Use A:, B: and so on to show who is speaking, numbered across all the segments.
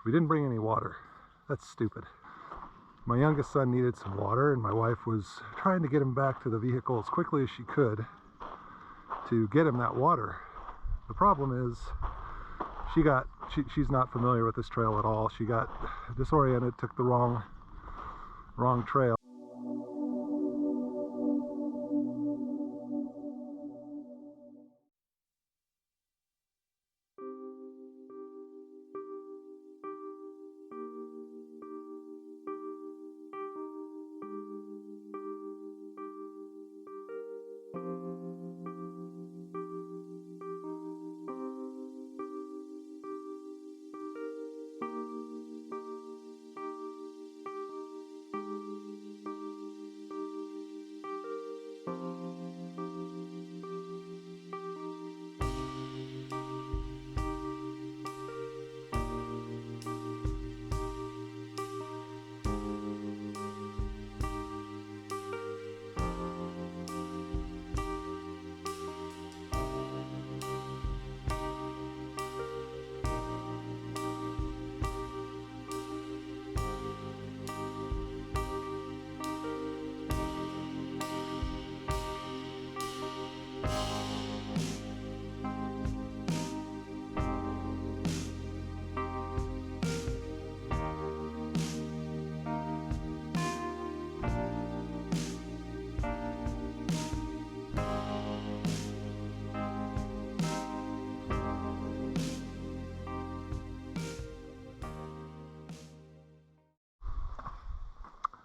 A: We didn't bring any water. That's stupid. My youngest son needed some water, and my wife was trying to get him back to the vehicle as quickly as she could to get him that water. The problem is she's not familiar with this trail at all. She got disoriented, took the wrong trail.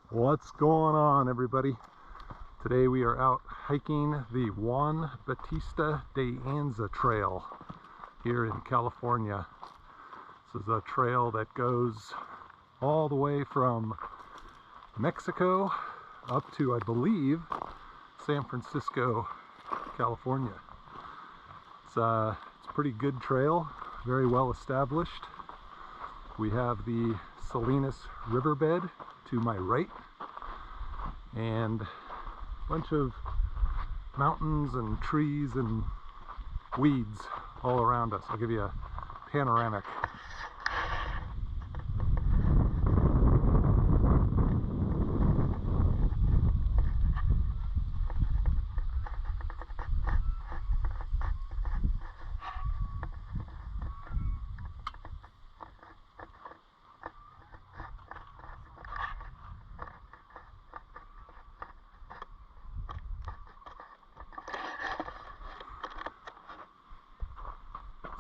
A: What's going on, everybody? Today we are out hiking the Juan Bautista De Anza trail here in California. This is a trail that goes all the way from Mexico up to, I believe, San Francisco, California. It's a pretty good trail, very well established. We have the Salinas riverbed to my right, and a bunch of mountains and trees and weeds all around us. I'll give you a panoramic.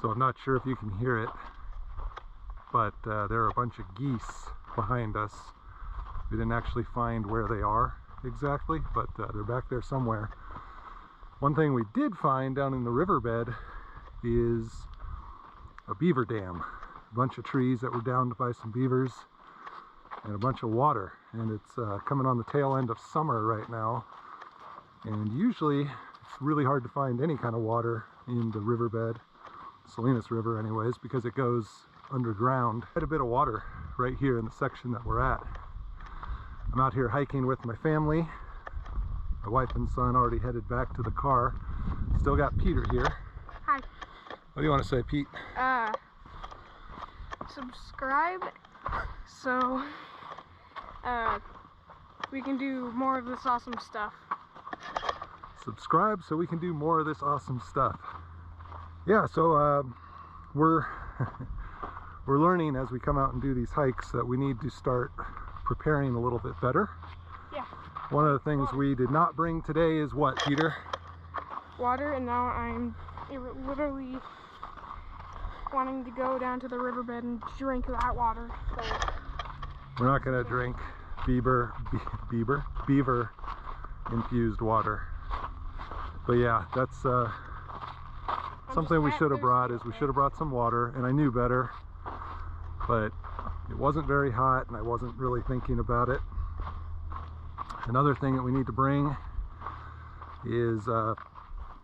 A: So I'm not sure if you can hear it, but there are a bunch of geese behind us. We didn't actually find where they are exactly, but they're back there somewhere. One thing we did find down in the riverbed is a beaver dam. A bunch of trees that were downed by some beavers and a bunch of water. And it's coming on the tail end of summer right now. And usually it's really hard to find any kind of water in the riverbed. Salinas River anyways, because it goes underground. Quite a bit of water right here in the section that we're at. I'm out here hiking with my family. My wife and son already headed back to the car. Still got Peter here.
B: Hi.
A: What do you want to say, Pete?
B: Subscribe so we can do more of this awesome stuff.
A: Subscribe so we can do more of this awesome stuff. Yeah, so we're learning as we come out and do these hikes that we need to start preparing a little bit better.
B: Yeah.
A: One of the things we did not bring today is what, Peter?
B: Water, and now I'm literally wanting to go down to the riverbed and drink that water. So
A: we're not going to drink beaver infused water. But yeah, that's something we should have brought. Is we should have brought some water, and I knew better, but it wasn't very hot and I wasn't really thinking about it. Another thing that we need to bring is a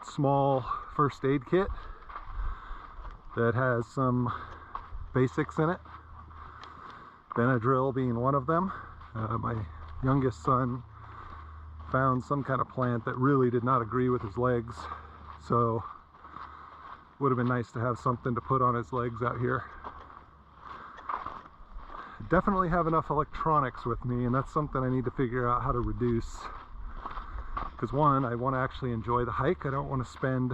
A: small first aid kit that has some basics in it, Benadryl being one of them. My youngest son found some kind of plant that really did not agree with his legs, so would have been nice to have something to put on his legs out here. definitely have enough electronics with me, and that's something I need to figure out how to reduce. Because one, I want to actually enjoy the hike. I don't want to spend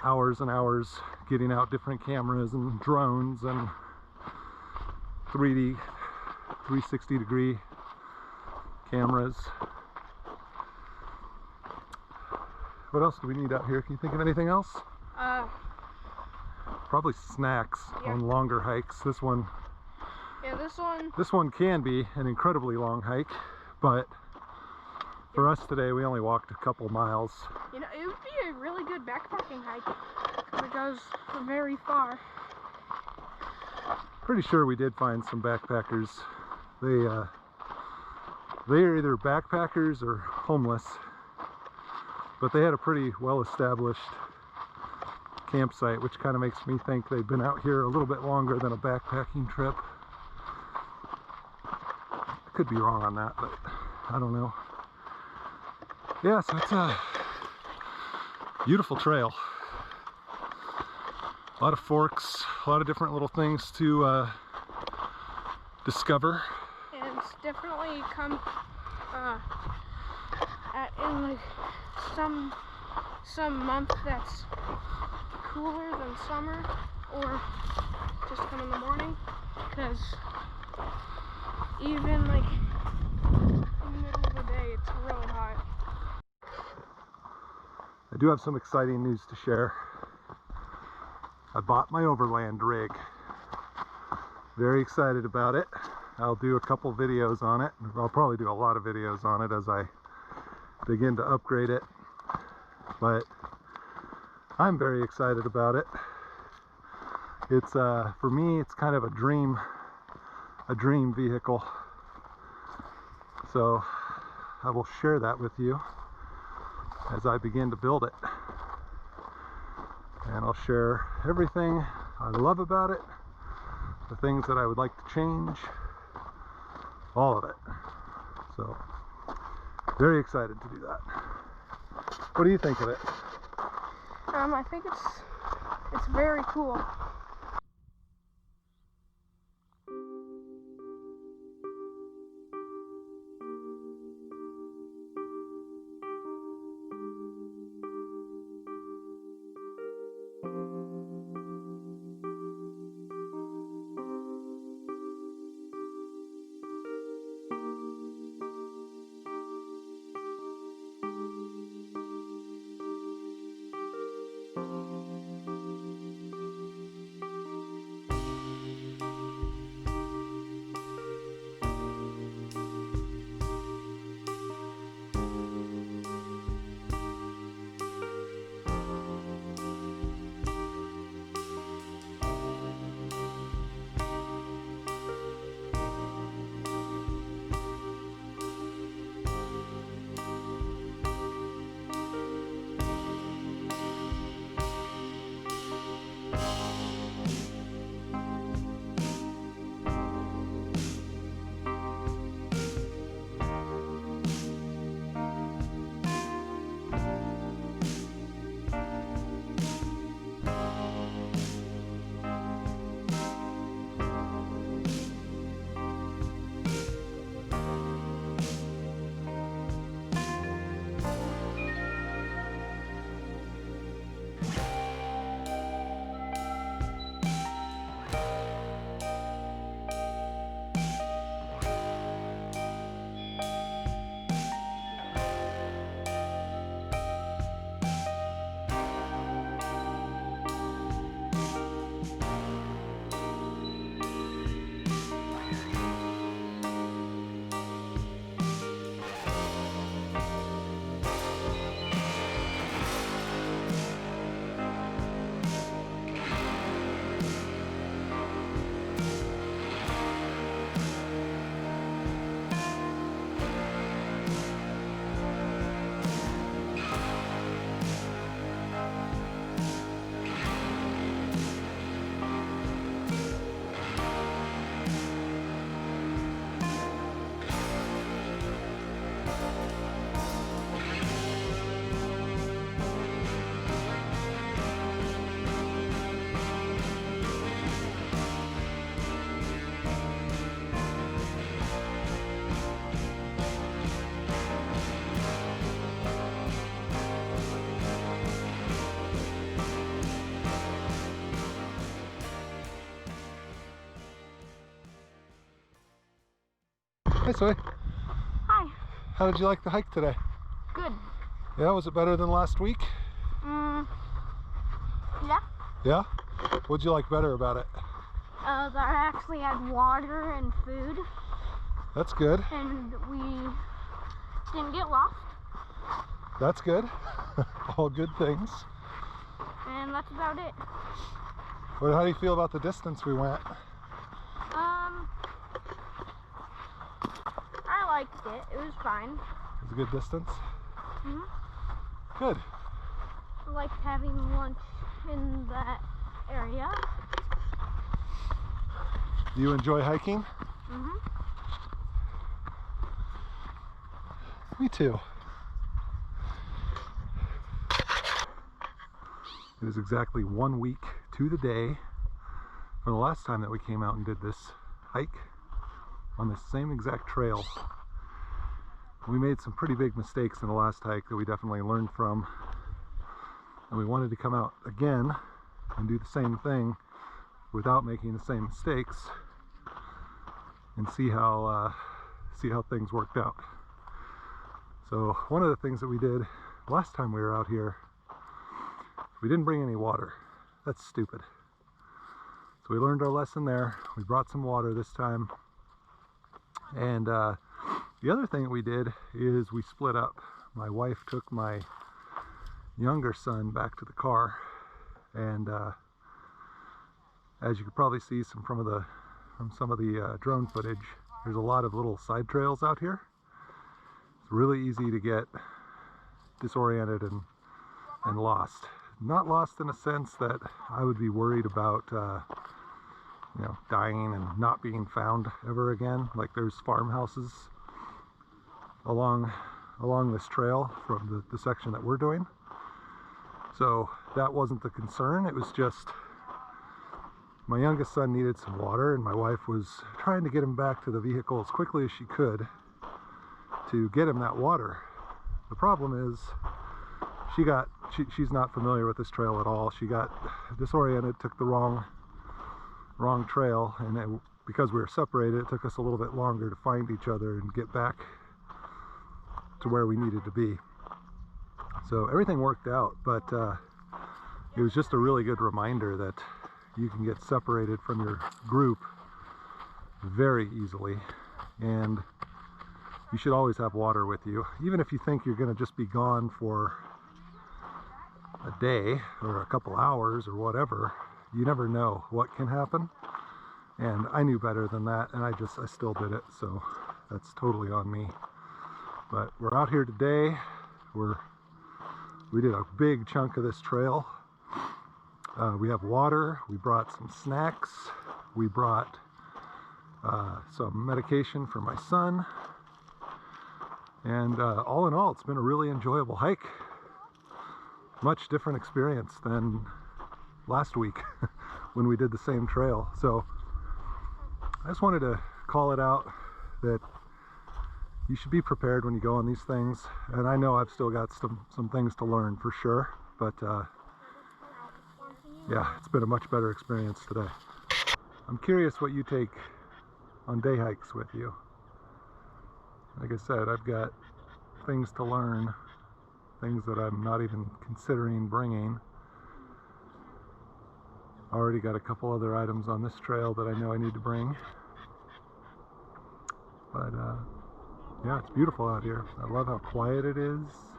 A: hours and hours getting out different cameras and drones and 3D 360 degree cameras. What else do we need out here? Can you think of anything else? Probably snacks on longer hikes. This one can be an incredibly long hike, but for us today we only walked a couple miles.
B: You know, it would be a really good backpacking hike because it goes very far.
A: Pretty sure we did find some backpackers. They're either backpackers or homeless, but they had a pretty well established campsite, which kind of makes me think they've been out here a little bit longer than a backpacking trip. I could be wrong on that, but I don't know. Yeah, so it's a beautiful trail. A lot of forks, a lot of different little things to discover.
B: And it's definitely come in like some month that's cooler than summer, or just come in the morning, because even like in the middle of the day it's really hot.
A: I do have some exciting news to share. I bought my Overland rig. Very excited about it. I'll do a couple videos on it. I'll probably do a lot of videos on it as I begin to upgrade it. But I'm very excited about it. It's for me, it's kind of a dream vehicle. So I will share that with you as I begin to build it. And I'll share everything I love about it, the things that I would like to change, all of it. So, very excited to do that. What do you think of it?
B: I think it's very cool.
A: Hi, Soy.
B: Hi.
A: How did you like the hike today?
B: Good.
A: Yeah, was it better than last week?
B: Yeah.
A: Yeah? What'd you like better about it?
B: That I actually had water and food,
A: That's good.
B: and we didn't get lost,
A: That's good. All good things.
B: and that's about it.
A: Well, how do you feel about the distance we went?
B: I liked it. It was fine.
A: It was a good distance?
B: Mhm.
A: Good.
B: I liked having lunch in that area.
A: Do you enjoy hiking?
B: Mhm.
A: Me too. It is exactly 1 week to the day from the last time that we came out and did this hike on the same exact trail. We made some pretty big mistakes in the last hike that we definitely learned from, and we wanted to come out again and do the same thing without making the same mistakes and see how things worked out. So one of the things that we did last time we were out here, we didn't bring any water. That's stupid. So we learned our lesson there. We brought some water this time. And the other thing that we did is we split up. My wife took my younger son back to the car, and as you could probably see from some of the drone footage, there's a lot of little side trails out here. It's really easy to get disoriented and lost. Not lost in a sense that I would be worried about dying and not being found ever again. Like, there's farmhouses along this trail from the section that we're doing. So that wasn't the concern. It was just my youngest son needed some water, and my wife was trying to get him back to the vehicle as quickly as she could to get him that water. The problem is she's not familiar with this trail at all. She got disoriented, took the wrong trail, and because we were separated, it took us a little bit longer to find each other and get back to where we needed to be. So everything worked out, but it was just a really good reminder that you can get separated from your group very easily, and you should always have water with you. Even if you think you're going to just be gone for a day or a couple hours or whatever, you never know what can happen. And I knew better than that, and I still did it, so that's totally on me. But we're out here today. We did a big chunk of this trail. We have water, we brought some snacks, we brought some medication for my son, and all in all, it's been a really enjoyable hike. Much different experience than last week when we did the same trail. So I just wanted to call it out that you should be prepared when you go on these things, and I know I've still got some things to learn for sure, but yeah, it's been a much better experience today. I'm curious what you take on day hikes with you. Like I said, I've got things to learn, things that I'm not even considering bringing. Already got a couple other items on this trail that I know I need to bring. But yeah, it's beautiful out here. I love how quiet it is.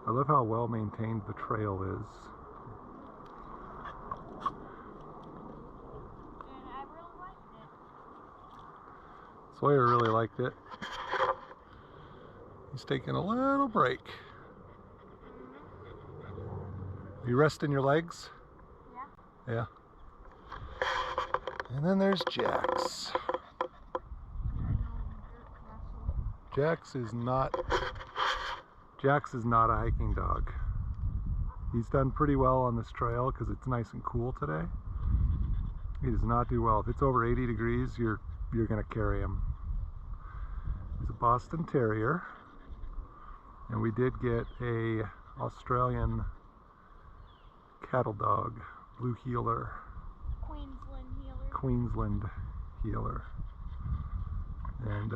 A: I love how well maintained the trail is.
B: And I really liked it.
A: Sawyer really liked it. He's taking a little break. You resting your legs?
B: Yeah.
A: Yeah. And then there's Jax. Jax is not a hiking dog. He's done pretty well on this trail because it's nice and cool today. He does not do well. If it's over 80 degrees, you're gonna carry him. He's a Boston Terrier, and we did get a Australian cattle dog, blue heeler.
B: Queensland healer.
A: Queensland heeler. And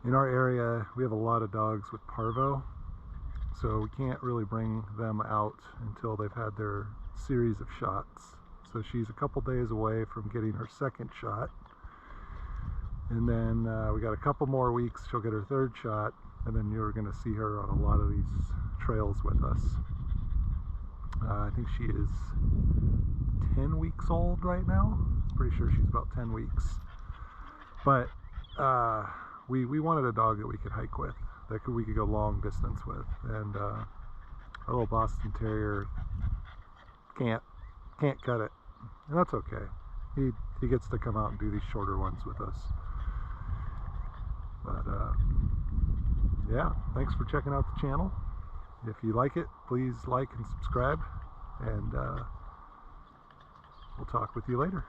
A: in our area, we have a lot of dogs with parvo, so we can't really bring them out until they've had their series of shots. So she's a couple days away from getting her second shot, and then we got a couple more weeks, she'll get her third shot, and then you're going to see her on a lot of these trails with us. I think she is 10 weeks old right now. Pretty sure she's about 10 weeks. But we wanted a dog that we could hike with, that we could go long distance with, and our little Boston Terrier can't cut it, and that's okay. He gets to come out and do these shorter ones with us. But yeah, thanks for checking out the channel. If you like it, please like and subscribe, and we'll talk with you later.